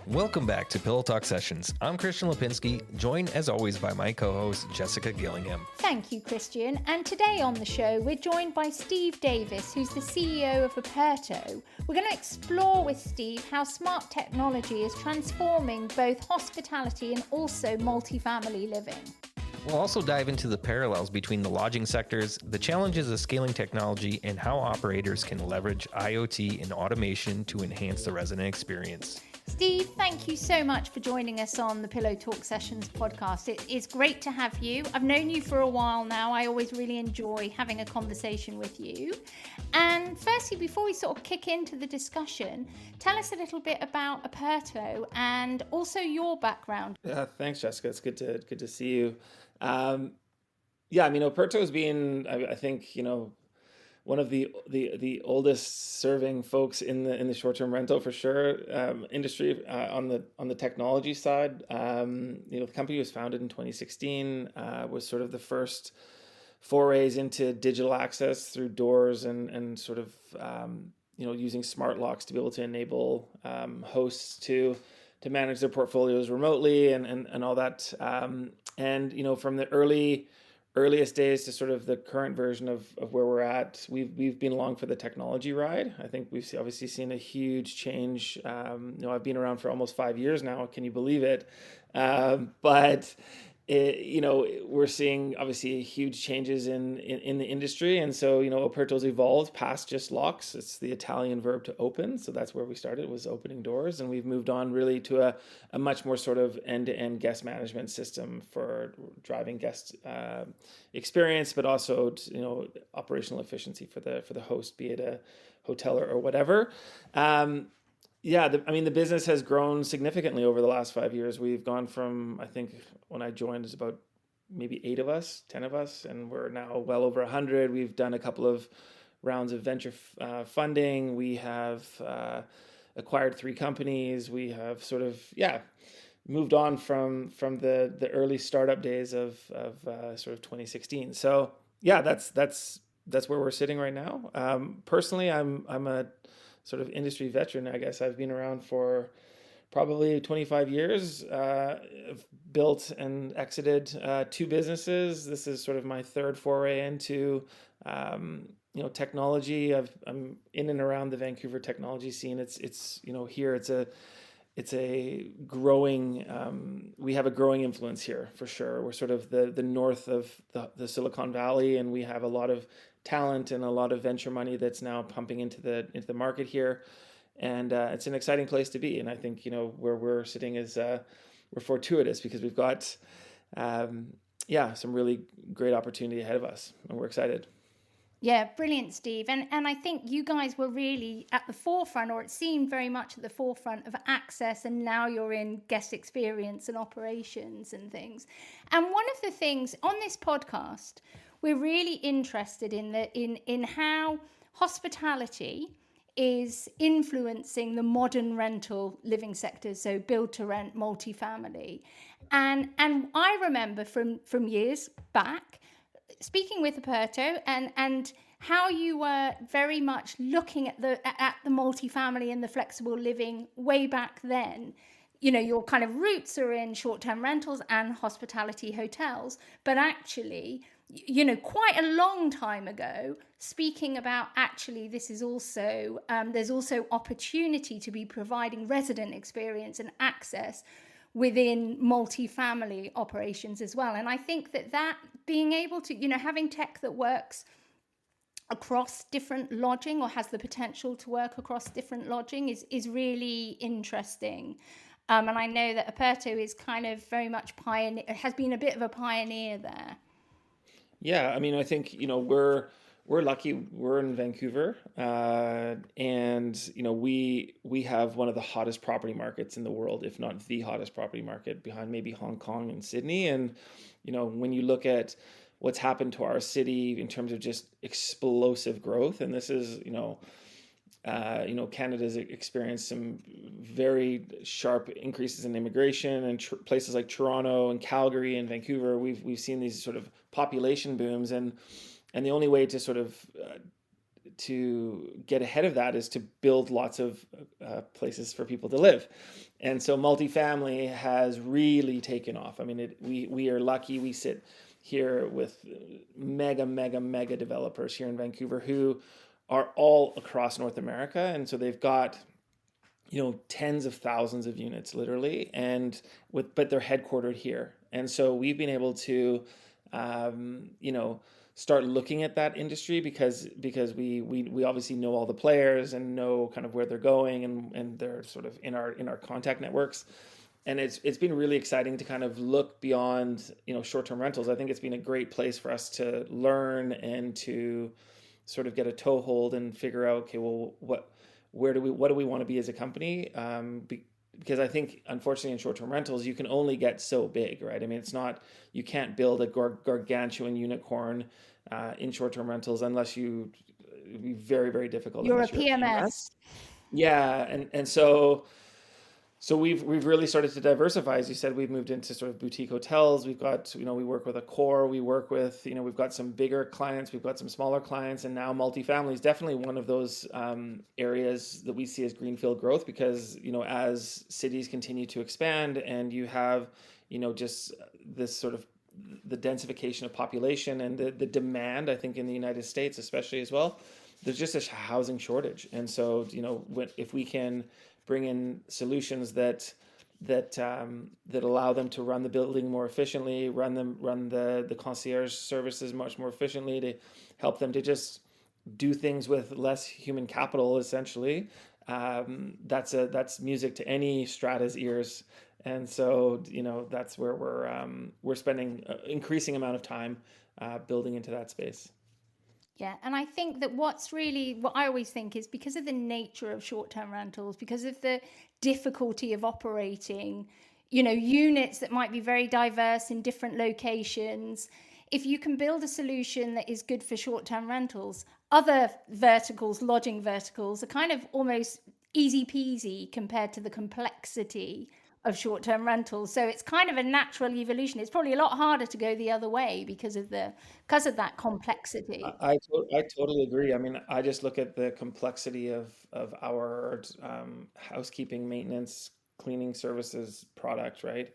Welcome back to Pillow Talk Sessions. I'm Kristian Lipinski, joined as always by my co-host Jessica Gillingham. Thank you, Kristian. And today on the show, we're joined by Steve Davis, who's the CEO of Operto. We're going to explore with Steve how smart technology is transforming both hospitality and also multifamily living. We'll also dive into the parallels between the lodging sectors, the challenges of scaling technology, and how operators can leverage IoT and automation to enhance the resident experience. Steve, thank you so much for joining us on the Pillow Talk Sessions podcast. It's great to have you. I've known you for a while now. I always really enjoy having a conversation with you. And firstly, before we sort of kick into the discussion, tell us a little bit about Operto and also your background. Yeah, thanks, Jessica. It's good to see you. Operto has been, I think, one of the oldest serving folks in the short-term rental for sure industry on the technology side. The company was founded in 2016, was sort of the first forays into digital access through doors and sort of using smart locks to be able to enable hosts to manage their portfolios remotely and all that. From the earliest days to sort of the current version of where we're at, we've been along for the technology ride. I think we've obviously seen a huge change. I've been around for almost 5 years now. Can you believe it? We're seeing obviously huge changes in the industry. And so, Operto's evolved past just locks. It's the Italian verb to open. So that's where we started, was opening doors. And we've moved on really to a much more sort of end-to-end guest management system for driving guest experience, but also, operational efficiency for the host, be it a hotel or whatever. The business has grown significantly over the last 5 years. We've gone from, I think, when I joined, it was about maybe 10 of us, and we're now well over 100. We've done a couple of rounds of venture funding. We have acquired 3 companies. We have sort of, moved on from the early startup days of sort of 2016. So, that's where we're sitting right now. Personally, I'm a sort of industry veteran, I guess. I've been around for probably 25 years. I've built and exited 2 businesses. This is sort of my third foray into technology. I'm in and around the Vancouver technology scene. It's here it's a growing. We have a growing influence here for sure. We're sort of the north of the Silicon Valley, and we have a lot of talent and a lot of venture money that's now pumping into the market here, and it's an exciting place to be. And I think where we're sitting is we're fortuitous because we've got some really great opportunity ahead of us, and we're excited. Yeah, brilliant, Steve. And I think you guys were really at the forefront, or it seemed very much at the forefront of access, and now you're in guest experience and operations and things. And one of the things on this podcast, we're really interested in how hospitality is influencing the modern rental living sector, so build to rent, multifamily. And I remember from years back speaking with Operto and how you were very much looking at the multifamily and the flexible living way back then. Your kind of roots are in short-term rentals and hospitality hotels, but actually, quite a long time ago, speaking about actually this is also, there's also opportunity to be providing resident experience and access within multifamily operations as well. And I think that being able to, having tech that works across different lodging or has the potential to work across different lodging is really interesting. And I know that Operto is kind of very much has been a bit of a pioneer there. Yeah, I think, we're lucky. We're in Vancouver, and we have one of the hottest property markets in the world, if not the hottest property market, behind maybe Hong Kong and Sydney. And when you look at what's happened to our city in terms of just explosive growth, and this is Canada's experienced some very sharp increases in immigration, and places like Toronto and Calgary and Vancouver, we've seen these sort of population booms, and the only way to sort of get ahead of that is to build lots of places for people to live. And so multifamily has really taken off. I mean, we are lucky. We sit here with mega developers here in Vancouver who are all across North America. And so they've got, tens of thousands of units literally, but they're headquartered here. And so we've been able to, start looking at that industry because we obviously know all the players and know kind of where they're going, and they're sort of in our contact networks. And it's been really exciting to kind of look beyond, short-term rentals. I think it's been a great place for us to learn and to sort of get a toehold and figure out, okay, well, what do we want to be as a company? Because I think, unfortunately, in short-term rentals, you can only get so big, right? I mean, you can't build a gargantuan unicorn in short-term rentals unless it'd be very, very difficult. You're a Unless you're a PMS. Yeah, and so we've really started to diversify. As you said, we've moved into sort of boutique hotels. We've got, we work with Accor. We work with, we've got some bigger clients. We've got some smaller clients. And now multifamily is definitely one of those areas that we see as greenfield growth because, as cities continue to expand and you have, just this sort of the densification of population and the demand, I think in the United States, especially as well, there's just a housing shortage. And so, if we can bring in solutions that allow them to run the building more efficiently, run the concierge services much more efficiently, to help them to just do things with less human capital, essentially. That's music to any strata's ears, and so that's where we're spending an increasing amount of time building into that space. Yeah, and I think that what I always think is because of the nature of short-term rentals, because of the difficulty of operating, units that might be very diverse in different locations, if you can build a solution that is good for short-term rentals, other verticals, lodging verticals, are kind of almost easy peasy compared to the complexity of short-term rentals. So it's kind of a natural evolution. It's probably a lot harder to go the other way because of that complexity. I totally agree. I mean, I just look at the complexity of our housekeeping, maintenance, cleaning services product, right?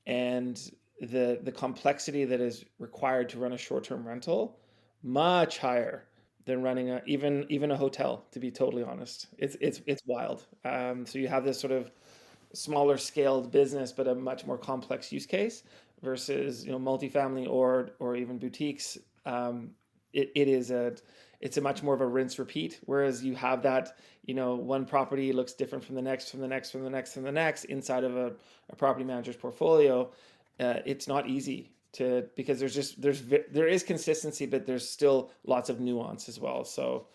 And the complexity that is required to run a short-term rental, much higher than running even a hotel, to be totally honest. It's wild. So you have this sort of smaller scaled business, but a much more complex use case versus multifamily or even boutiques. It's a much more of a rinse repeat. Whereas you have that one property looks different from the next inside of a property manager's portfolio. It's not easy because there is consistency, but there's still lots of nuance as well. So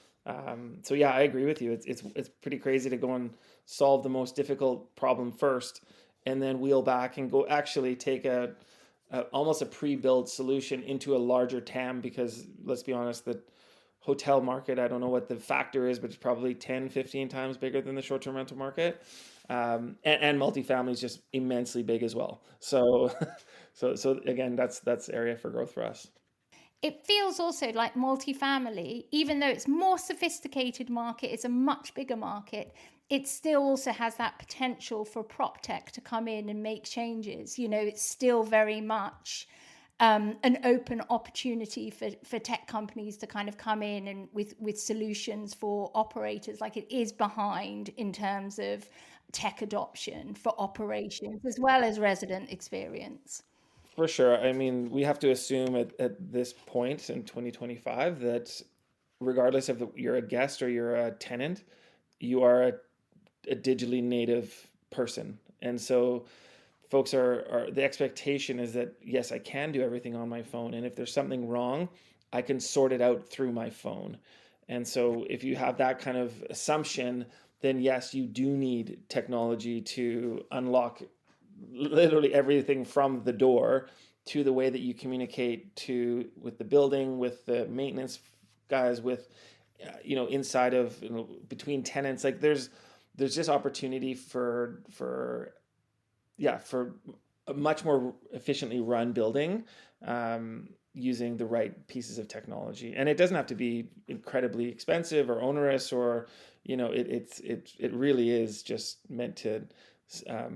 yeah, I agree with you. It's pretty crazy to go and solve the most difficult problem first, and then wheel back and go actually take almost a pre-built solution into a larger TAM. Because let's be honest, the hotel market, I don't know what the factor is, but it's probably 10, 15 times bigger than the short-term rental market. And multifamily is just immensely big as well. So again, that's area for growth for us. It feels also like multifamily, even though it's more sophisticated market, it's a much bigger market, it still also has that potential for prop tech to come in and make changes. It's still very much an open opportunity for tech companies to kind of come in and with solutions for operators. Like, it is behind in terms of tech adoption for operations as well as resident experience. For sure. I mean, we have to assume at this point in 2025 that regardless of you're a guest or you're a tenant, you are a digitally native person. And so folks the expectation is that, yes, I can do everything on my phone. And if there's something wrong, I can sort it out through my phone. And so if you have that kind of assumption, then yes, you do need technology to unlock literally everything from the door to the way that you communicate with the building, with the maintenance guys, with inside of between tenants. Like there's just opportunity for a much more efficiently run building, using the right pieces of technology. And it doesn't have to be incredibly expensive or onerous, or it really is just meant to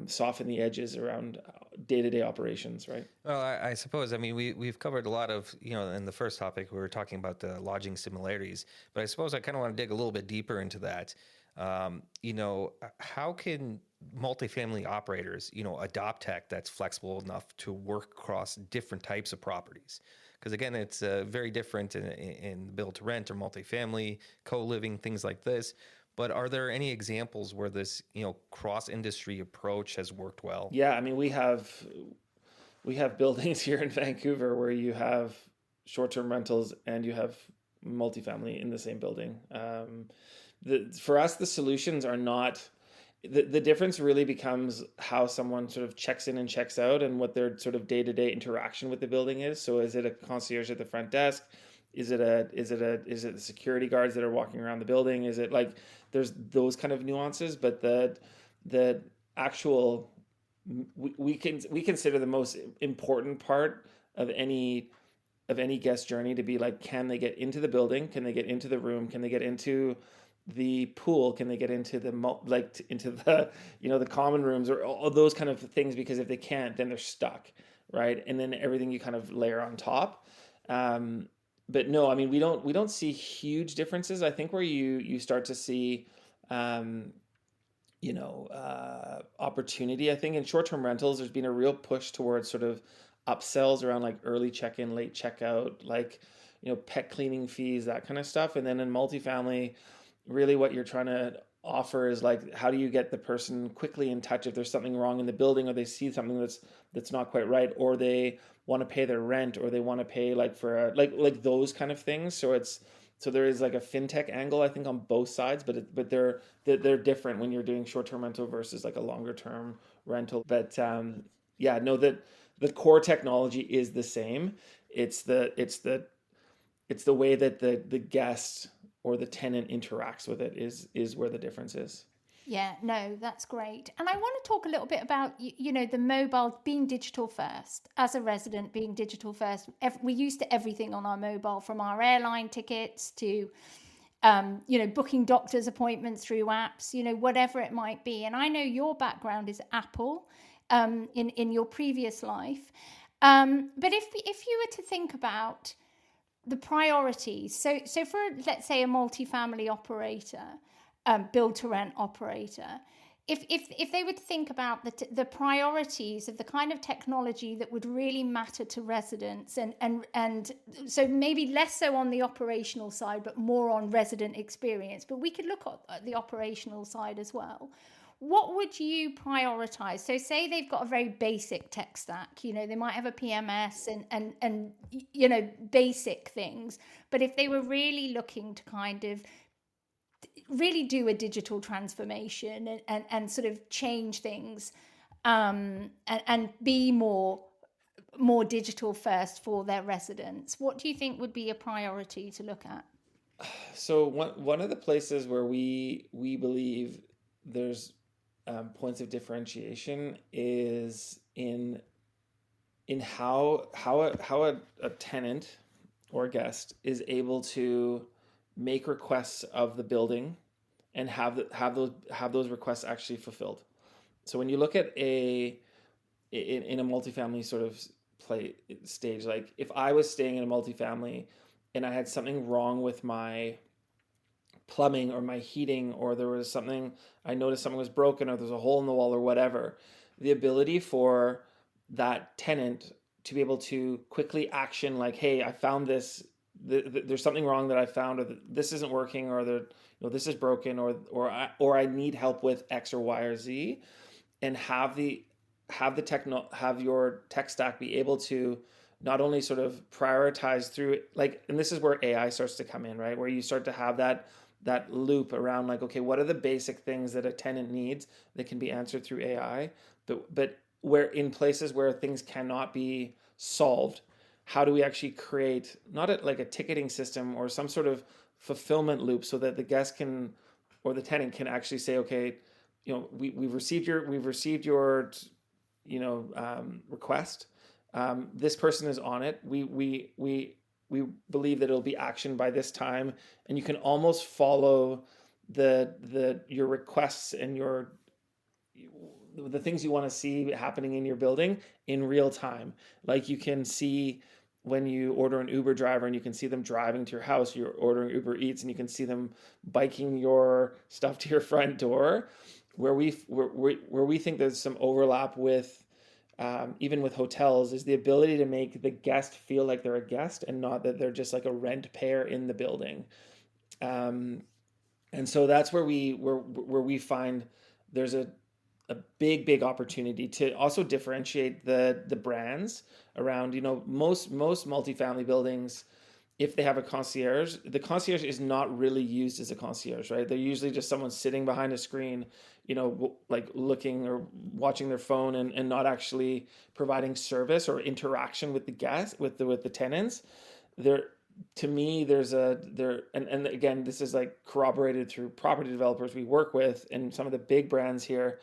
soften the edges around day-to-day operations, right? Well, I suppose, I mean, we've covered a lot of, in the first topic, we were talking about the lodging similarities, but I suppose I kind of want to dig a little bit deeper into that. How can multifamily operators, adopt tech that's flexible enough to work across different types of properties? Because again, it's very different in build to rent or multifamily, co-living, things like this. But are there any examples where this, cross industry approach has worked well? Yeah, I mean, we have buildings here in Vancouver where you have short-term rentals and you have multifamily in the same building. For us, the solutions are not the difference really becomes how someone sort of checks in and checks out and what their sort of day-to-day interaction with the building is. So is it a concierge at the front desk? Is it the security guards that are walking around the building? Is it like there's those kind of nuances, but the actual we consider the most important part of any guest journey to be like, can they get into the building? Can they get into the room? Can they get into the pool? Can they get into into the the common rooms or all those kind of things? Because if they can't, then they're stuck, right? And then everything you kind of layer on top. But no, I mean, we don't see huge differences. I think where you start to see opportunity. I think in short-term rentals, there's been a real push towards sort of upsells around like early check-in, late checkout, like, pet cleaning fees, that kind of stuff. And then in multifamily, really what you're trying to offer is like, how do you get the person quickly in touch if there's something wrong in the building, or they see something that's not quite right, or they want to pay their rent, or they want to pay like for like those kind of things. So there is like a fintech angle, I think, on both sides, but they're different when you're doing short-term rental versus like a longer-term rental. But yeah, no, that the core technology is the same. It's the way that the guest or the tenant interacts with it is where the difference is. Yeah, no, that's great. And I want to talk a little bit about, the mobile being digital first. As a resident, being digital first. We used to everything on our mobile, from our airline tickets to, booking doctor's appointments through apps, whatever it might be. And I know your background is Apple, in your previous life. But if you were to think about the priorities, so for, let's say, a multifamily operator, build to rent operator, if they would think about the priorities of the kind of technology that would really matter to residents, and so maybe less so on the operational side but more on resident experience, but we could look at the operational side as well, what would you prioritize? So say they've got a very basic tech stack, they might have a PMS and basic things, but if they were really looking to kind of really do a digital transformation and sort of change things, and be more digital first for their residents, what do you think would be a priority to look at? So one of the places where we believe there's points of differentiation is in how a tenant or a guest is able to make requests of the building and have those requests actually fulfilled. So when you look at in a multifamily sort of play stage, like if I was staying in a multifamily and I had something wrong with my plumbing or my heating, or there was something, I noticed something was broken, or there's a hole in the wall or whatever, the ability for that tenant to be able to quickly action, like, hey, I found this, there's something wrong that I found, or this isn't working, or this is broken, or I need help with X or Y or Z, and have your tech stack be able to not only sort of prioritize through it, like, and this is where AI starts to come in, right? Where you start to have that loop around, like, okay, what are the basic things that a tenant needs that can be answered through AI, but where in places where things cannot be solved, how do we actually create like a ticketing system or some sort of fulfillment loop so that the guest can, or the tenant can actually say, okay, we've received your request. This person is on it. We believe that it'll be actioned by this time, and you can almost follow the your requests and the things you want to see happening in your building in real time. Like you can see when you order an Uber driver and you can see them driving to your house, you're ordering Uber Eats and you can see them biking your stuff to your front door. Where we think there's some overlap with even with hotels is the ability to make the guest feel like they're a guest and not that they're just like a rent payer in the building. Um, and so that's where we find there's a big opportunity to also differentiate the brands around. Most multifamily buildings, if they have a concierge, the concierge is not really used as a concierge, right? They're usually just someone sitting behind a screen, like looking or watching their phone and not actually providing service or interaction with the guests, with the tenants. There, to me, and again, this is like corroborated through property developers we work with and some of the big brands here,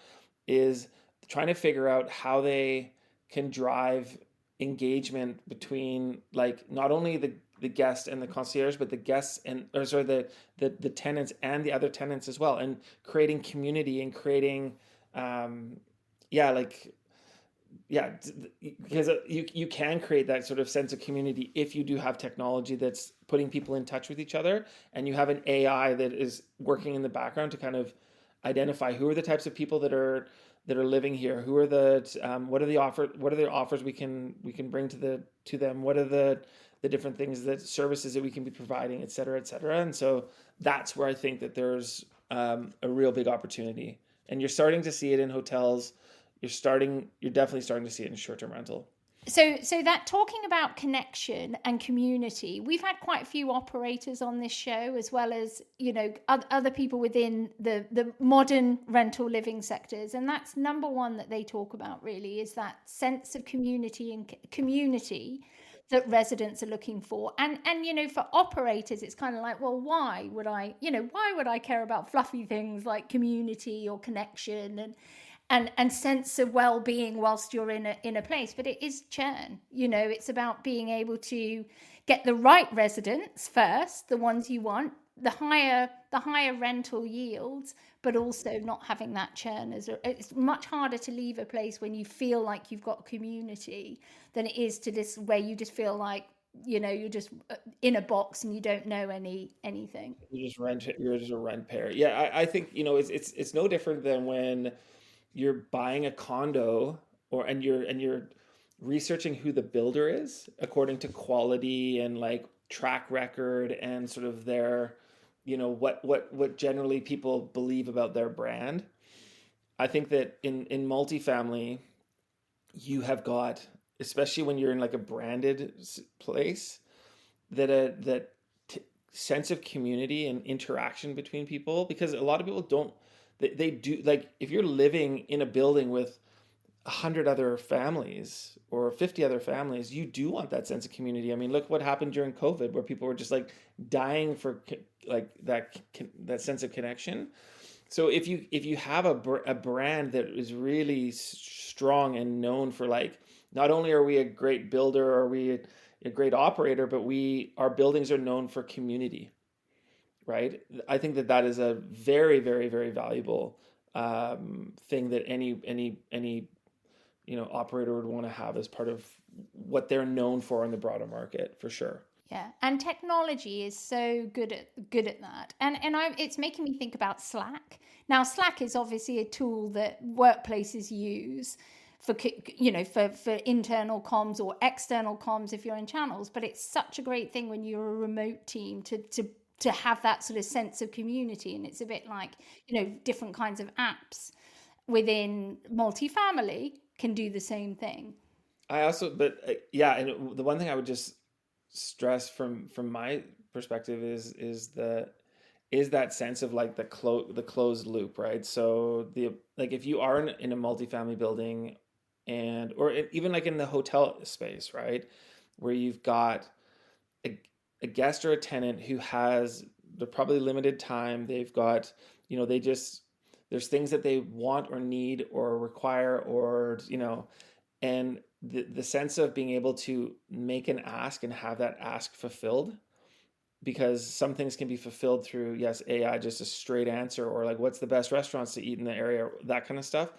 is trying to figure out how they can drive engagement between like not only the guest and the concierge, but the guests and or sorry the tenants and the other tenants as well, and creating community and creating yeah like yeah because you can create that sort of sense of community if you do have technology that's putting people in touch with each other, and you have an AI that is working in the background to kind of identify who are the types of people that are living here, who are what are the offers we can bring to them, what are the different things, that services that we can be providing, et cetera, et cetera. And so that's where I think that there's a real big opportunity, and you're starting to see it in hotels. You're definitely starting to see it in short-term rental. So that talking about connection and community, we've had quite a few operators on this show, as well as other people within the modern rental living sectors, and that's number one that they talk about really is that sense of community and community that residents are looking for. And for operators, it's kind of like, well, why would I care about fluffy things like community or connection and sense of well-being whilst you're in a place? But it is churn. It's about being able to get the right residents first, the ones you want, the higher rental yields, but also not having that churn. It's much harder to leave a place when you feel like you've got a community than it is to this where you just feel like you're just in a box and you don't know anything. You're just a rent payer. Yeah, I think it's no different than when you're buying a condo and you're researching who the builder is according to quality and like track record and sort of their what generally people believe about their brand. I think that in multifamily you have got, especially when you're in like a branded place, that sense of community and interaction between people, because a lot of people don't, they do, like if you're living in a building with 100 other families or 50 other families, you do want that sense of community. I mean, look what happened during COVID, where people were just like dying for like that sense of connection. So if you have a brand that is really strong and known for like, not only are we a great builder or we a great operator, but our buildings are known for community, right? I think that is a very, very, very valuable thing that any operator would want to have as part of what they're known for in the broader market, for sure. Yeah, and technology is so good at that, and it's making me think about Slack. Now, Slack is obviously a tool that workplaces use for for internal comms or external comms if you're in channels. But it's such a great thing when you're a remote team to have that sort of sense of community, and it's a bit like different kinds of apps within multifamily can do the same thing. Yeah, and the one thing I would just stress from my perspective is that sense of like the closed loop, right? So like if you are in a multifamily building or even like in the hotel space, right, where you've got a guest or a tenant who has they're probably limited time, they've got there's things that they want or need or require, or and the sense of being able to make an ask and have that ask fulfilled, because some things can be fulfilled through, yes, AI, just a straight answer, or like what's the best restaurants to eat in the area, that kind of stuff.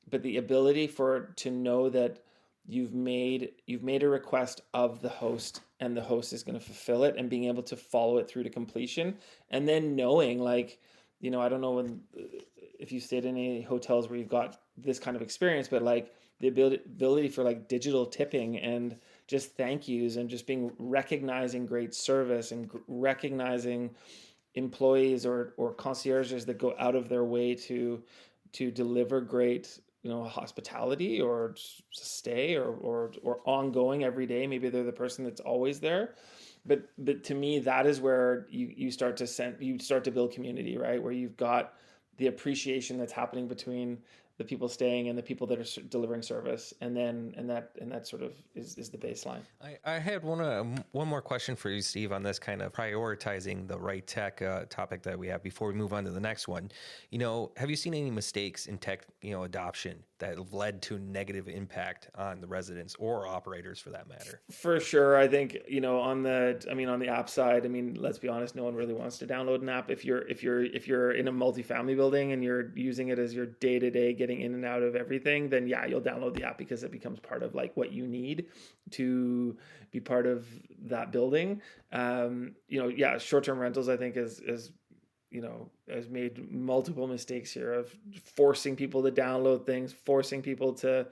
But the ability to know that you've made a request of the host, and the host is going to fulfill it, and being able to follow it through to completion, and then knowing, like, I don't know if you stayed in any hotels where you've got this kind of experience, but like the ability for like digital tipping and just thank yous, and just being recognizing great service, and recognizing employees or concierges that go out of their way to deliver great, hospitality, or stay, or ongoing every day. Maybe they're the person that's always there. But to me, that is where you start to build community, right? Where you've got the appreciation that's happening between the people staying and the people that are delivering service, and that sort of is the baseline. I had one more question for you, Steve, on this kind of prioritizing the right tech topic that we have before we move on to the next one. Have you seen any mistakes in tech, adoption that have led to negative impact on the residents or operators, for that matter? For sure. I think, on the app side, let's be honest, no one really wants to download an app. If you're in a multifamily building and you're using it as your day-to-day getting in and out of everything, then yeah, you'll download the app, because it becomes part of like what you need to be part of that building. Yeah, short-term rentals, I think, has made multiple mistakes here of forcing people to download things, forcing people to,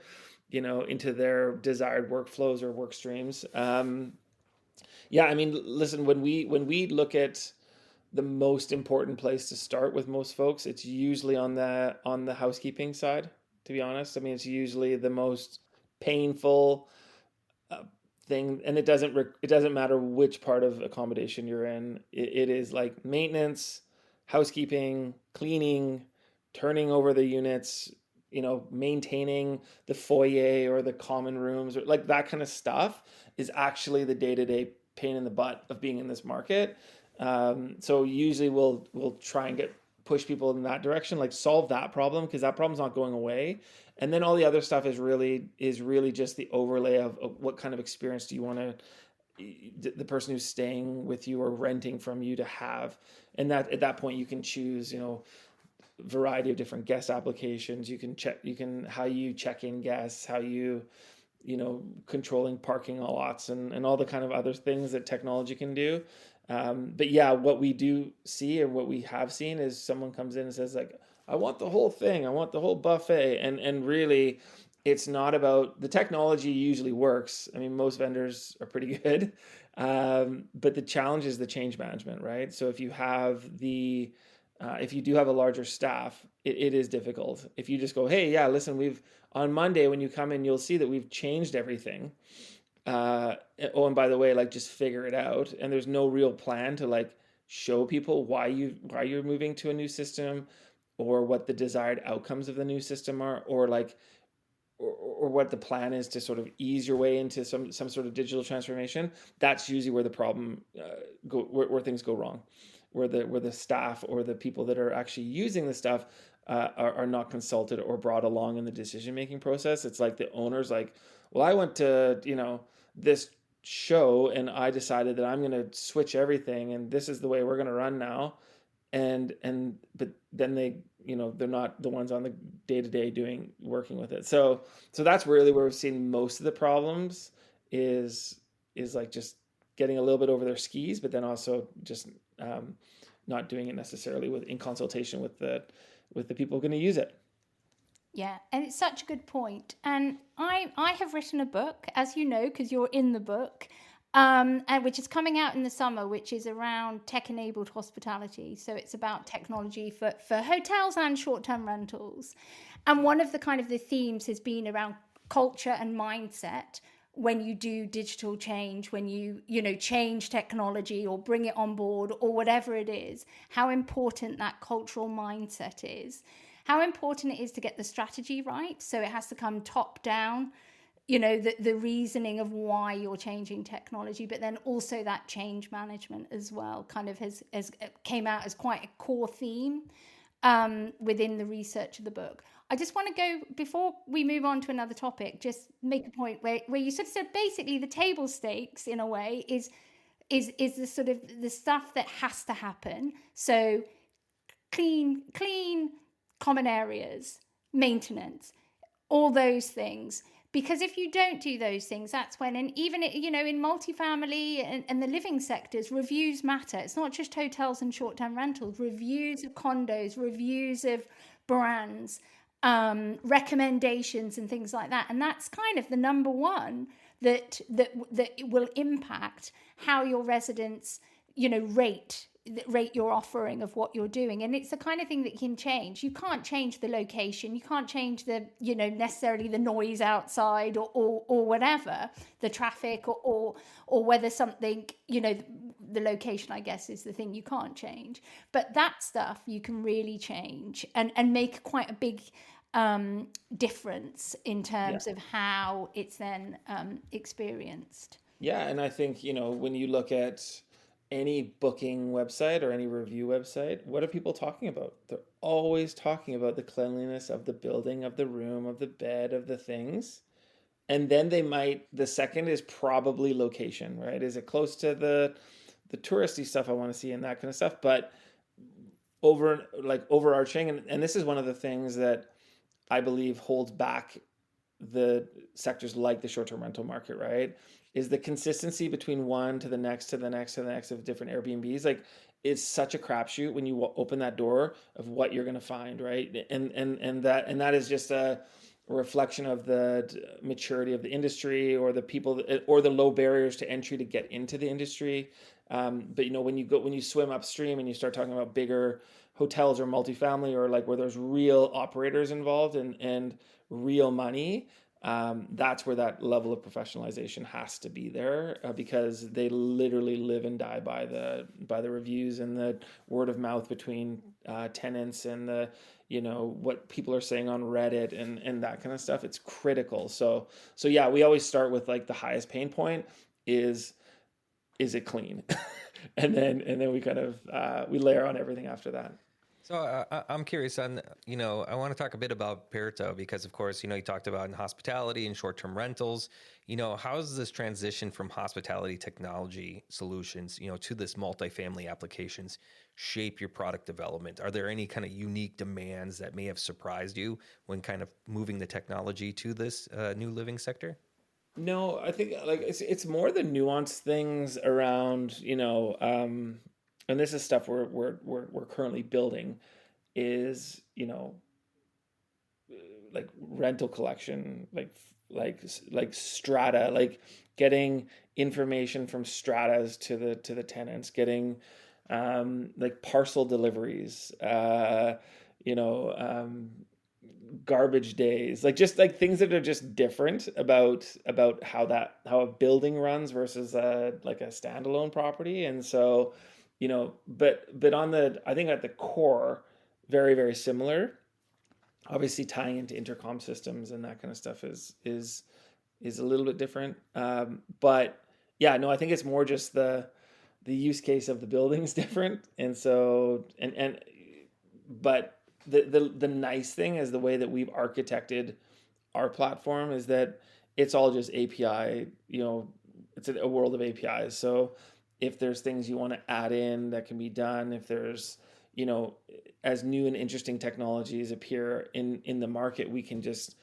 into their desired workflows or work streams. Yeah, listen, when we look at the most important place to start with most folks, it's usually on the housekeeping side, to be honest. It's usually the most painful thing, and it doesn't matter which part of accommodation you're in. It is like maintenance, housekeeping, cleaning, turning over the units, maintaining the foyer or the common rooms, or like that kind of stuff is actually the day-to-day pain in the butt of being in this market. So usually we'll try and push people in that direction, like solve that problem, because that problem's not going away. And then all the other stuff is really just the overlay of what kind of experience do you want the person who's staying with you or renting from you to have. And that at that point you can choose, variety of different guest applications. You can how you check in guests, how controlling parking lots, and all the kind of other things that technology can do. But yeah, what we do see and what we have seen is someone comes in and says, like, I want the whole thing, I want the whole buffet, and really it's not about the technology. Usually works. Most vendors are pretty good, but the challenge is the change management, right? So if you do have a larger staff, it is difficult. If you just go, hey, yeah, listen, on Monday when you come in, you'll see that we've changed everything. And by the way, like, just figure it out. And there's no real plan to like show people why you're moving to a new system, or what the desired outcomes of the new system are, or what the plan is to sort of ease your way into some sort of digital transformation. That's usually where the problem where things go wrong, where the staff or the people that are actually using the stuff are not consulted or brought along in the decision making process. It's like the owner's like, well, I went to this show and I decided that I'm going to switch everything, and this is the way we're going to run now. But then they're not the ones on the day-to-day working with it. So that's really where we've seen most of the problems is like just getting a little bit over their skis, but then also just not doing it necessarily in consultation with the people going to use it. Yeah, and it's such a good point. And I have written a book, as you know, because you're in the book, and which is coming out in the summer, which is around tech-enabled hospitality. So it's about technology for hotels and short-term rentals. And one of the kind of the themes has been around culture and mindset when you do digital change, when you change technology or bring it on board or whatever it is, how important that cultural mindset is. How important it is to get the strategy right. So it has to come top down, the reasoning of why you're changing technology, but then also that change management as well kind of has came out as quite a core theme. within the research of the book. I just want to go, before we move on to another topic, just make a point where you sort of said basically the table stakes in a way is the sort of the stuff that has to happen. So clean common areas, maintenance, all those things. Because if you don't do those things, that's when, and even, in multifamily and the living sectors, reviews matter. It's not just hotels and short-term rentals, reviews of condos, reviews of brands, recommendations and things like that. And that's kind of the number one that will impact how your residents, rate your offering of what you're doing. And it's the kind of thing that can change. You can't change the location, you can't change the necessarily the noise outside or whatever, the traffic, or whether something, the location, I guess, is the thing you can't change. But that stuff you can really change and make quite a big difference in terms of how it's then experienced. Yeah, and I think, when you look at any booking website or any review website, what are people talking about? They're always talking about the cleanliness of the building, of the room, of the bed, of the things. And then the second is probably location, right? Is it close to the touristy stuff I want to see and that kind of stuff? But overarching, and this is one of the things that I believe holds back the sectors like the short-term rental market, right? Is the consistency between one to the next to the next to the next of different Airbnbs. Like, it's such a crapshoot when you open that door of what you're going to find, right? And that is just a reflection of the maturity of the industry, or the people, or the low barriers to entry to get into the industry. But when you swim upstream and you start talking about bigger hotels or multifamily, or like where there's real operators involved and real money, that's where that level of professionalization has to be there, because they literally live and die by the reviews and the word of mouth between tenants, and the what people are saying on Reddit and that kind of stuff. It's critical. So yeah, we always start with like the highest pain point is it clean, and then we kind of we layer on everything after that. So I'm curious on, I want to talk a bit about Operto because, of course, you talked about in hospitality and short-term rentals. How does this transition from hospitality technology solutions, to this multifamily applications shape your product development? Are there any kind of unique demands that may have surprised you when kind of moving the technology to this new living sector? No, I think like it's more the nuanced things around, and this is stuff we're currently building, is like rental collection, like strata, like getting information from stratas to the tenants, getting like parcel deliveries, garbage days, like just like things that are just different about how a building runs versus like a standalone property. And so, but on I think at the core, very, very similar. Obviously tying into intercom systems and that kind of stuff is a little bit different. But yeah, no, I think it's more just the use case of the building's different. And so, but the nice thing is the way that we've architected our platform is that it's all just API, it's a world of APIs. So if there's things you want to add in that can be done, if there's, as new and interesting technologies appear in the market, we can just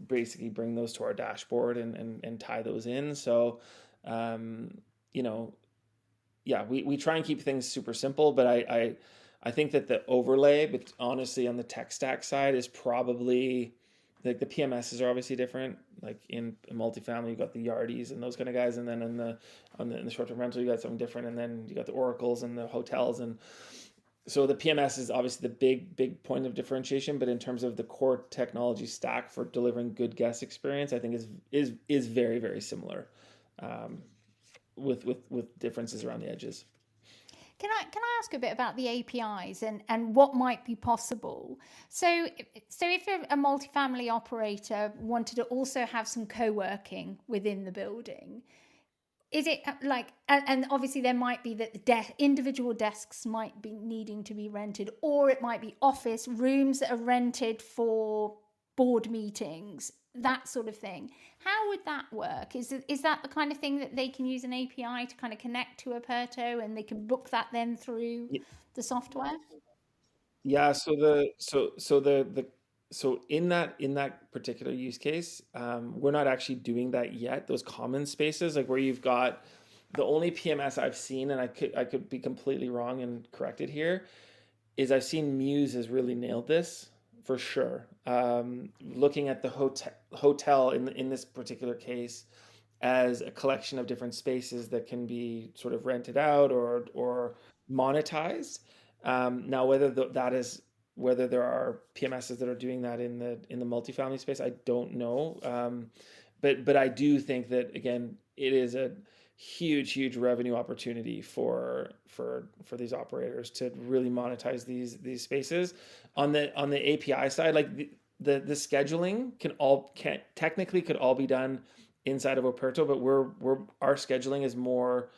basically bring those to our dashboard and tie those in. So, yeah, we try and keep things super simple, but I think that the overlay, but honestly on the tech stack side, is probably like the PMSs are obviously different. Like in multifamily, you got the Yardies and those kind of guys, and then in the short-term rental, you got something different, and then you got the Oracles and the hotels, and so the PMS is obviously the big point of differentiation. But in terms of the core technology stack for delivering good guest experience, I think is very, very similar, with differences around the edges. Can I ask a bit about the APIs and what might be possible? So if a multifamily operator wanted to also have some co-working within the building, Is it like, and obviously there might be that the individual desks might be needing to be rented, or it might be office rooms that are rented for board meetings, that sort of thing. How would that work? Is that the kind of thing that they can use an API to kind of connect to Operto, and they can book that then through the software? Yeah, so in that particular use case, we're not actually doing that yet. Those common spaces, like where you've got the only PMS I've seen, and I could be completely wrong and corrected here, is I've seen Muse has really nailed this for sure. Looking at the hotel in this particular case as a collection of different spaces that can be sort of rented out or monetized. Now, that is whether there are PMSs that are doing that in the multifamily space, I don't know. But I do think that again, it is a huge revenue opportunity for these operators to really monetize these spaces. On the API side, like the scheduling can technically could all be done inside of Operto, but our scheduling is more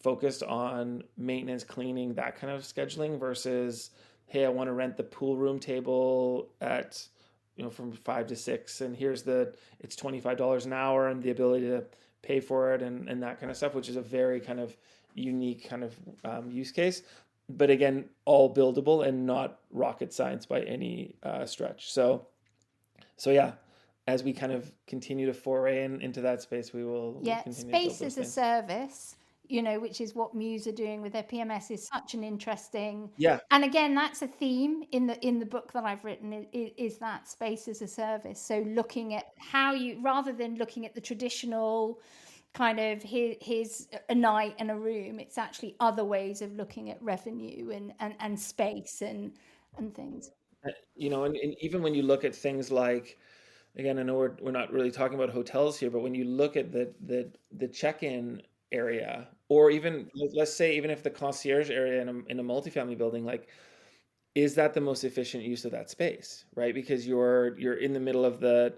focused on maintenance, cleaning, that kind of scheduling versus, hey, I want to rent the pool room table at from 5 to 6, and it's $25 an hour and the ability to pay for it and that kind of stuff, which is a very kind of unique kind of use case. But again, all buildable and not rocket science by any stretch. So yeah, as we kind of continue to foray into that space, we'll continue to build Space those as a things. service, which is what Muse are doing with their PMS, is such an interesting. Yeah, And again, that's a theme in the book that I've written, is that space as a service. So looking at how you, rather than looking at the traditional kind of here's a night and a room, it's actually other ways of looking at revenue and space and things. and even when you look at things like, again, I know we're not really talking about hotels here, but when you look at the check-in area, or even let's say even if the concierge area in a multifamily building, like, is that the most efficient use of that space, right? Because you're in the middle of the,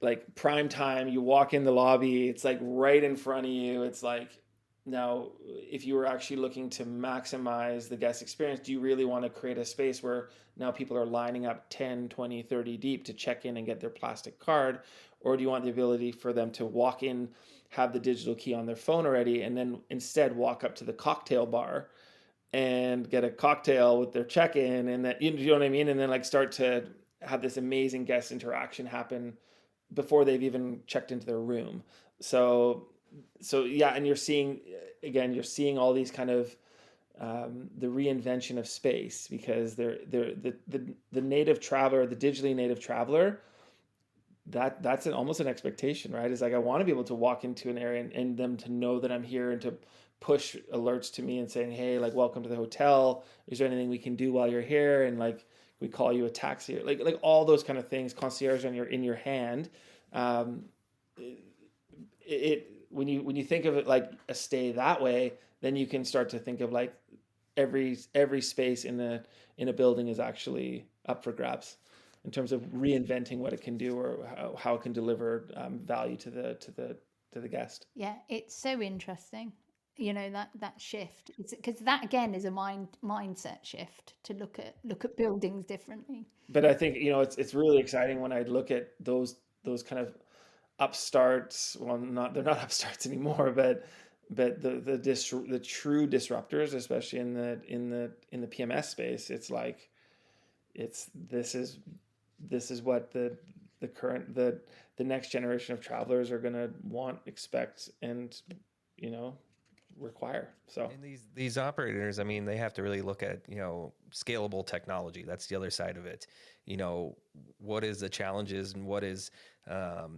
like, prime time, you walk in the lobby, it's like right in front of you. It's like, now if you were actually looking to maximize the guest experience, do you really want to create a space where now people are lining up 10, 20, 30 deep to check in and get their plastic card? Or do you want the ability for them to walk in, have the digital key on their phone already, and then instead walk up to the cocktail bar and get a cocktail with their check-in, and that, you know what I mean, and then like start to have this amazing guest interaction happen before they've even checked into their room. So yeah, and you're seeing all these kind of the reinvention of space, because the native traveler, the digitally native traveler, that's almost an expectation, right? It's like, I want to be able to walk into an area and them to know that I'm here, and to push alerts to me and saying, hey, like, welcome to the hotel. Is there anything we can do while you're here? And like, we call you a taxi, like all those kind of things, concierge in your hand. Um, when you think of it like a stay that way, then you can start to think of like every space in a building is actually up for grabs in terms of reinventing what it can do, or how it can deliver value to the guest. Yeah, it's so interesting. That shift, because that again is a mindset shift to look at buildings differently. But I think it's really exciting when I look at those kind of upstarts. Well, they're not upstarts anymore, but the true disruptors, especially in the PMS space. It's like, this is what the next generation of travelers are going to want, expect, and require. So And these operators, I mean, they have to really look at, scalable technology. That's the other side of it. What is the challenges, and what is, a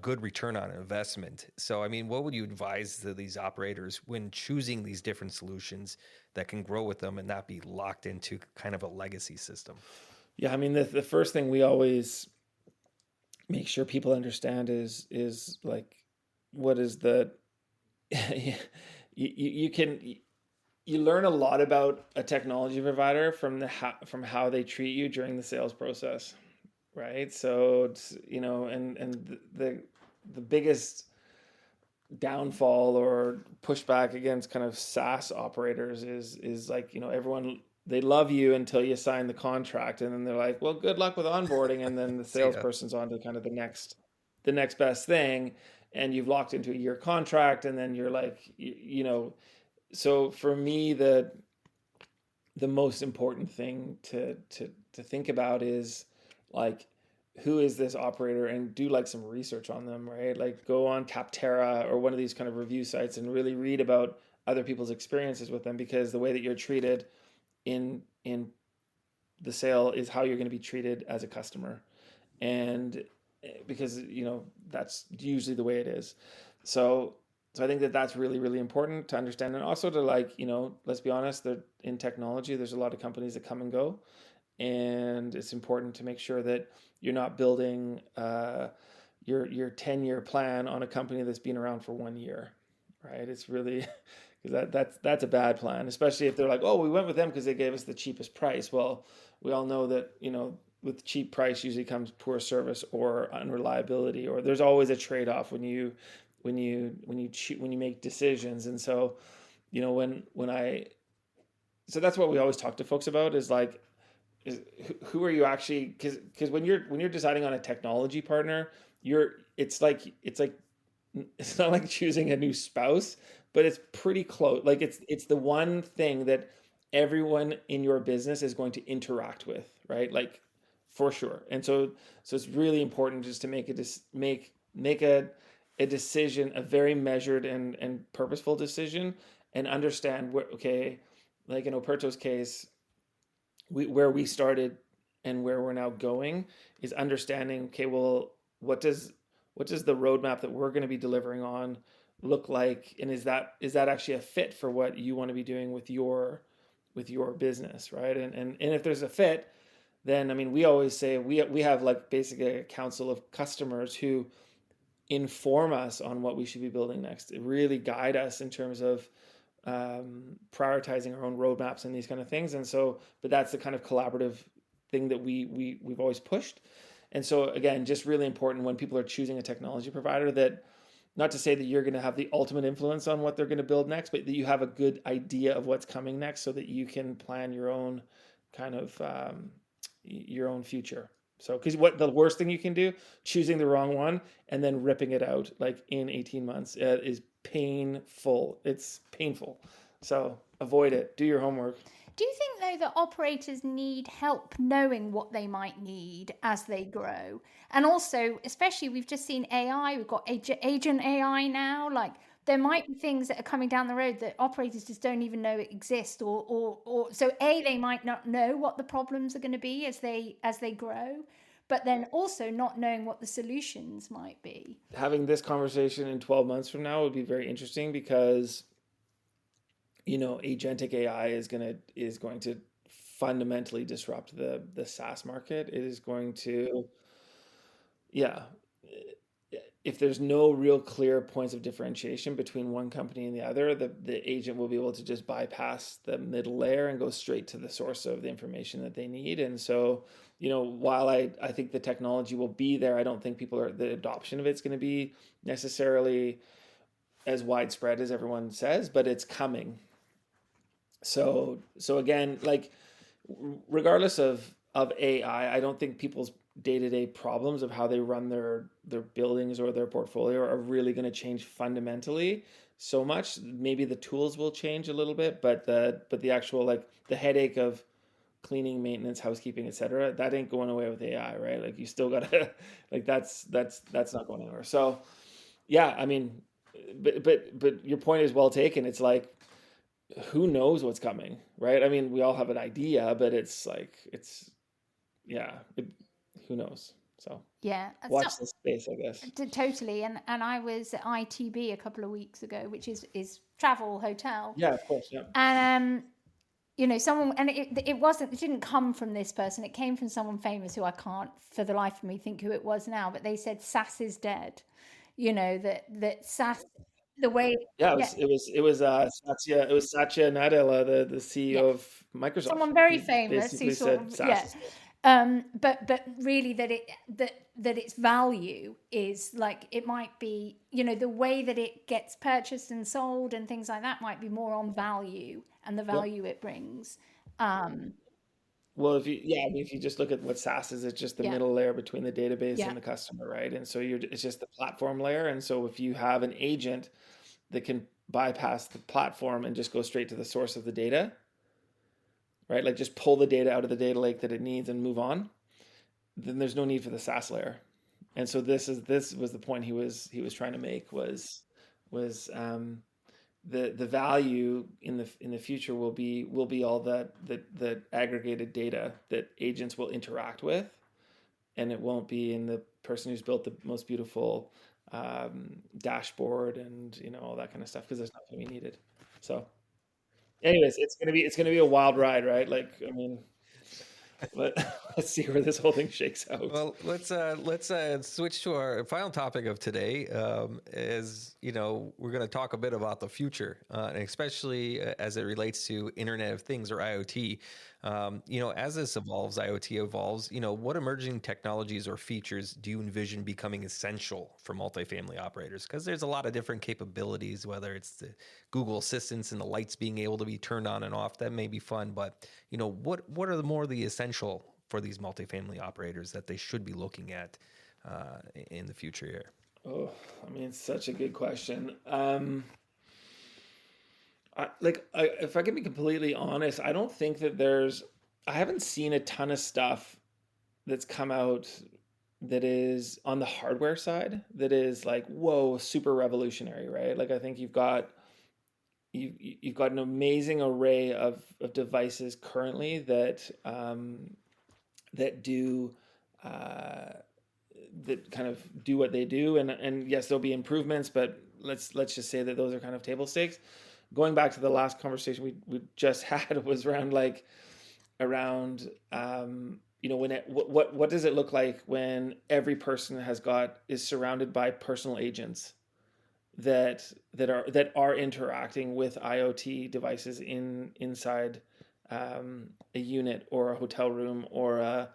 good return on investment. So, I mean, what would you advise to these operators when choosing these different solutions that can grow with them and not be locked into kind of a legacy system? yeah, I mean, the first thing we always make sure people understand is like, what is the you can you learn a lot about a technology provider from how they treat you during the sales process, right? So it's, and the biggest downfall or pushback against kind of SaaS operators is like, everyone, they love you until you sign the contract, and then they're like, well, good luck with onboarding, and then the See ya. salesperson's on to kind of the next best thing, and you've locked into a year contract, and then you're like, so for me, the most important thing to think about is like, who is this operator, and do like some research on them, right? Like go on Capterra or one of these kind of review sites and really read about other people's experiences with them, because the way that you're treated in the sale is how you're going to be treated as a customer. And because that's usually the way it is. So I think that that's really, really important to understand, and also to, like, let's be honest, that in technology there's a lot of companies that come and go, and it's important to make sure that you're not building your 10-year plan on a company that's been around for 1 year, right? It's really because that's a bad plan, especially if they're like, oh, we went with them because they gave us the cheapest price. Well, we all know that with cheap price usually comes poor service or unreliability, or there's always a trade-off when you make decisions. And so when I so that's what we always talk to folks about, is like, who are you actually, because when you're deciding on a technology partner, it's not like choosing a new spouse, but it's pretty close. Like it's the one thing that everyone in your business is going to interact with, right? Like, for sure. And so it's really important just to make a decision, a very measured and purposeful decision, and understand where, okay, like in Operto's case, where we started and where we're now going is understanding, okay, well, what does the roadmap that we're going to be delivering on look like, and is that actually a fit for what you want to be doing with your business, right? And if there's a fit, then, I mean, we always say we have like basically a council of customers who inform us on what we should be building next. It really guide us in terms of prioritizing our own roadmaps and these kind of things. And so, but that's the kind of collaborative thing that we've always pushed. And so, again, just really important when people are choosing a technology provider, that not to say that you're going to have the ultimate influence on what they're going to build next, but that you have a good idea of what's coming next, so that you can plan your own kind of your own future. So, because what the worst thing you can do, choosing the wrong one and then ripping it out like in 18 months, is painful. It's painful. So avoid it. Do your homework. Do you think, though, that operators need help knowing what they might need as they grow? And also, especially, we've just seen AI, we've got agent AI now. Like, there might be things that are coming down the road that operators just don't even know exist, or so they might not know what the problems are going to be as they grow, but then also not knowing what the solutions might be. Having this conversation in 12 months from now would be very interesting, because agentic AI is going to fundamentally disrupt the SaaS market. It is going to, yeah. If there's no real clear points of differentiation between one company and the other, the agent will be able to just bypass the middle layer and go straight to the source of the information that they need. And so, while I think the technology will be there, I don't think the adoption of it's going to be necessarily as widespread as everyone says, but it's coming. So again, like, regardless of AI, I don't think people's day-to-day problems of how they run their buildings or their portfolio are really going to change fundamentally so much. Maybe the tools will change a little bit, but the actual, like, the headache of cleaning, maintenance, housekeeping, etc., that ain't going away with AI, right? Like, you still gotta like, that's not going anywhere. So yeah, I mean, but your point is well taken. It's like, who knows what's coming, right? I mean, we all have an idea, but it's like, yeah, who knows? So Yeah, so, watch this space, I guess. totally. And I was at ITB a couple of weeks ago, which is travel hotel, Yeah, of course. Yeah. and someone, and it didn't come from this person, it came from someone famous who I can't for the life of me think who it was now, but they said SaaS is dead. That SaaS, the way, Yeah, yeah, Satya Nadella, the yeah, CEO of Microsoft. someone very He famous who basically sort said of, SaaS yeah. is dead. But really that its value is like, it might be, the way that it gets purchased and sold and things like that might be more on value and the Yep. value it brings. Um, Well, I mean, if you just look at what SaaS is, it's just the yeah, middle layer between the database yeah, and the customer, right? And so it's just the platform layer. And so if you have an agent that can bypass the platform and just go straight to the source of the data, right? Like just pull the data out of the data lake that it needs and move on, then there's no need for the SaaS layer. And so this was the point he was trying to make was the value in the future will be all that aggregated data that agents will interact with, and it won't be in the person who's built the most beautiful dashboard and all that kind of stuff, because it's not going to be needed. So, anyways, it's gonna be a wild ride, right? Like, I mean, let, let's see where this whole thing shakes out. Well, let's switch to our final topic of today. Is we're going to talk a bit about the future, and especially as it relates to Internet of Things, or IoT. As this evolves, IoT evolves. What emerging technologies or features do you envision becoming essential for multifamily operators? Because there's a lot of different capabilities, whether it's the Google Assistants and the lights being able to be turned on and off. That may be fun, but what are the essential for these multifamily operators that they should be looking at in the future here? Oh, I mean, it's such a good question. If I can be completely honest, I don't think that I haven't seen a ton of stuff that's come out that is on the hardware side that is like, whoa, super revolutionary, right? Like, I think you've got an amazing array of devices currently that do uh, that kind of do what they do, and yes, there'll be improvements, but let's just say that those are kind of table stakes. Going back to the last conversation we just had was around when what does it look like when every person is surrounded by personal agents that are interacting with IoT devices inside a unit or a hotel room or a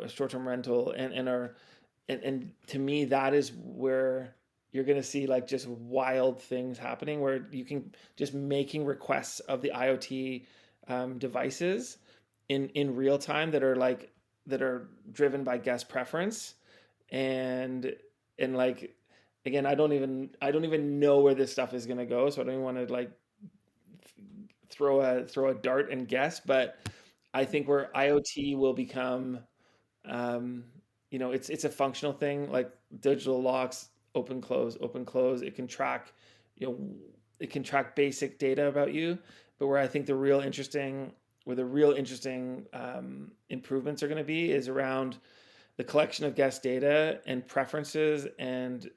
short-term rental, and to me that is where you're going to see like just wild things happening, where you can just making requests of the IoT devices in real time that are driven by guest preference, and like, again, I don't even know where this stuff is going to go, so I don't even want to like throw a dart and guess, but I think where IoT will become, it's a functional thing, like digital locks, open close. You know, it can track basic data about you, but where the real interesting improvements are going to be is around the collection of guest data and preferences, and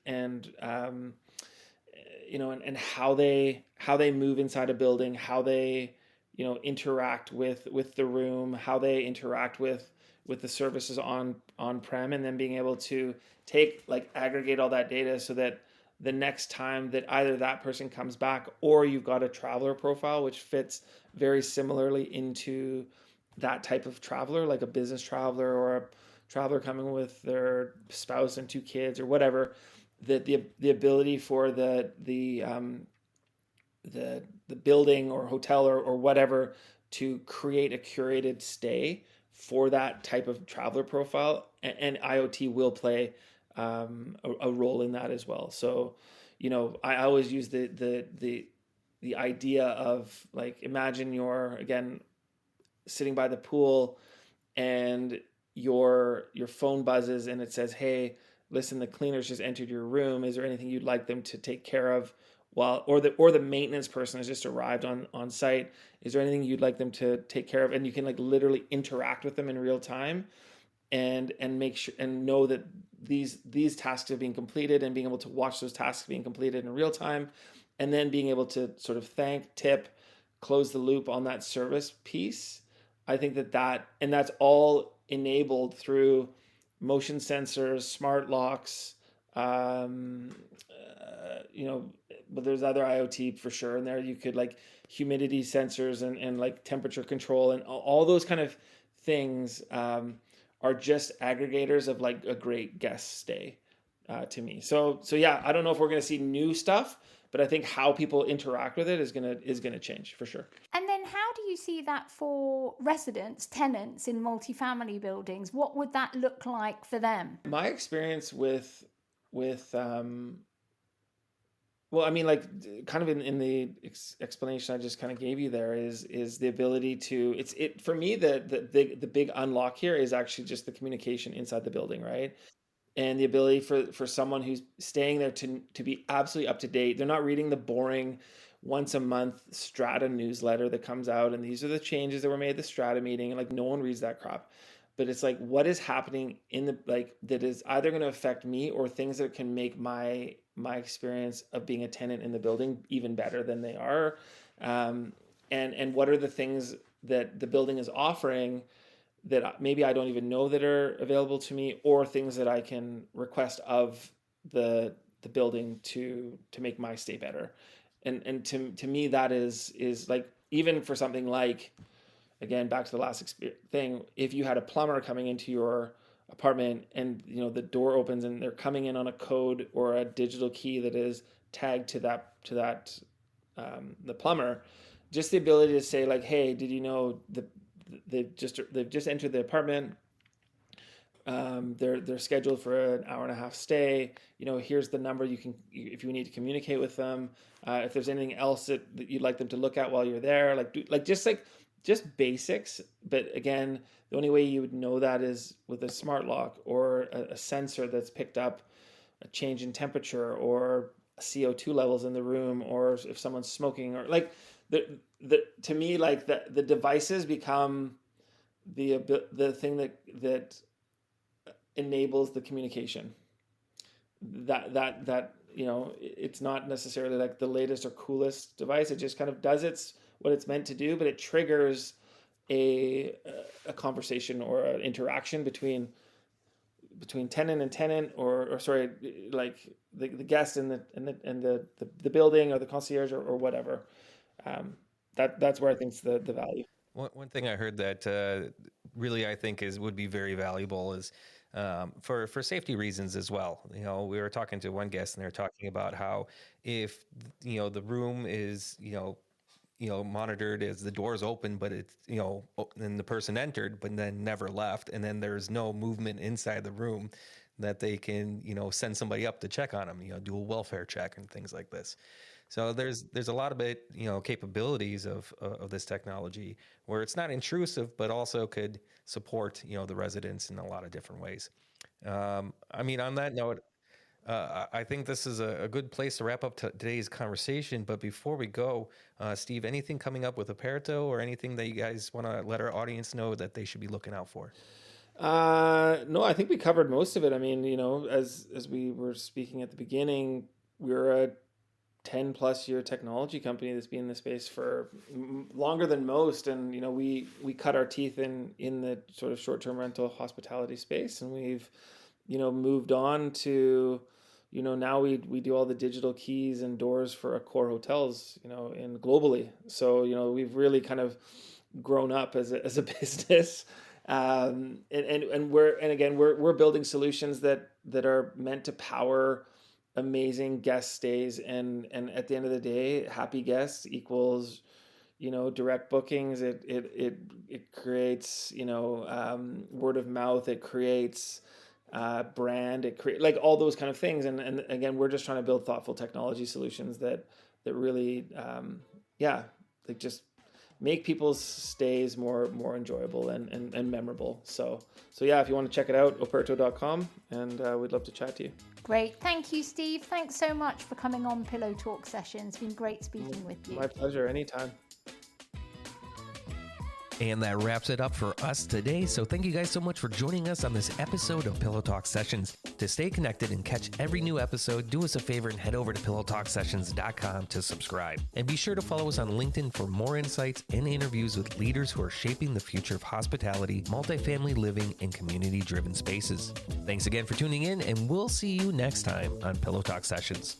how they move inside a building, how they interact with the room, how they interact with the services on prem, and then being able to aggregate all that data so that the next time that either that person comes back, or you've got a traveler profile which fits very similarly into that type of traveler, like a business traveler or a traveler coming with their spouse and two kids or whatever, that the ability for the building or hotel or whatever to create a curated stay for that type of traveler profile, and IoT will play a role in that as well. So, I always use the idea of, like, imagine you're, again, sitting by the pool, and your phone buzzes and it says, "Hey, listen, the cleaners just entered your room. Is there anything you'd like them to take care of while, or the maintenance person has just arrived on site? Is there anything you'd like them to take care of?" And you can like literally interact with them in real time, and make sure and know that these tasks are being completed, and being able to watch those tasks being completed in real time, and then being able to sort of thank, tip, close the loop on that service piece. I think and that's all enabled through motion sensors, smart locks, um, but there's other IoT for sure in there. You could, like, humidity sensors and like temperature control and all those kind of things are just aggregators of like a great guest stay to me. So yeah, I don't know if we're going to see new stuff, but I think how people interact with it is gonna change for sure. And then how do you see that for residents, tenants in multifamily buildings? What would that look like for them? My experience with well, I mean, like, kind of in the explanation I just kind of gave you there is the ability to it for me the big unlock here is actually just the communication inside the building, right? And the ability for someone who's staying there to be absolutely up to date. They're not reading the boring once a month strata newsletter that comes out and these are the changes that were made at the strata meeting, and like no one reads that crap. But it's like what is happening in the like that is either going to affect me or things that can make my experience of being a tenant in the building even better than they are. And what are the things that the building is offering that maybe I don't even know that are available to me, or things that I can request of the building to make my stay better. And to me that is like, even for something like, again, back to the last thing, if you had a plumber coming into your apartment and the door opens and they're coming in on a code or a digital key that is tagged to that the plumber, just the ability to say like, hey, did you know they've just entered the apartment, they're scheduled for an hour and a half stay, here's the number you can, if you need to communicate with them, if there's anything else that you'd like them to look at while you're there, just basics. But again, the only way you would know that is with a smart lock or a sensor that's picked up a change in temperature or CO2 levels in the room, or if someone's smoking, or like to me, like the devices become the thing that enables the communication. That it's not necessarily like the latest or coolest device. It just kind of does what it's meant to do, but it triggers a conversation or an interaction between tenant and tenant, or sorry, like the guest and the building or the concierge or whatever. That's where I think the value. One thing I heard that really I think would be very valuable is for safety reasons as well. We were talking to one guest and they're talking about how if the room is monitored as the doors open, but it's and the person entered but then never left, and then there's no movement inside the room, that they can send somebody up to check on them, do a welfare check and things like this. So there's a lot of capabilities of this technology where it's not intrusive, but also could support the residents in a lot of different ways. I mean, on that note, I think this is a good place to wrap up today's conversation. But before we go, Steve, anything coming up with Operto, or anything that you guys want to let our audience know that they should be looking out for? No, I think we covered most of it. I mean, as we were speaking at the beginning, we're a 10 plus year technology company that's been in the space for longer than most. And, we cut our teeth in the sort of short-term rental hospitality space. And we've, moved on to, now we do all the digital keys and doors for Accor hotels, and globally. So, we've really kind of grown up as a business. And we're building solutions that are meant to power amazing guest stays, and at the end of the day, happy guests equals direct bookings. It creates word of mouth. It creates brand. It creates like all those kind of things. And again, we're just trying to build thoughtful technology solutions that really like just make people's stays more enjoyable and memorable. So yeah, if you want to check it out, operto.com, and we'd love to chat to you. Great. Thank you, Steve. Thanks so much for coming on Pillow Talk Sessions. It's been great speaking with you. My pleasure. Anytime. And that wraps it up for us today. So thank you guys so much for joining us on this episode of Pillow Talk Sessions. To stay connected and catch every new episode, do us a favor and head over to pillowtalksessions.com to subscribe. And be sure to follow us on LinkedIn for more insights and interviews with leaders who are shaping the future of hospitality, multifamily living, and community-driven spaces. Thanks again for tuning in, and we'll see you next time on Pillow Talk Sessions.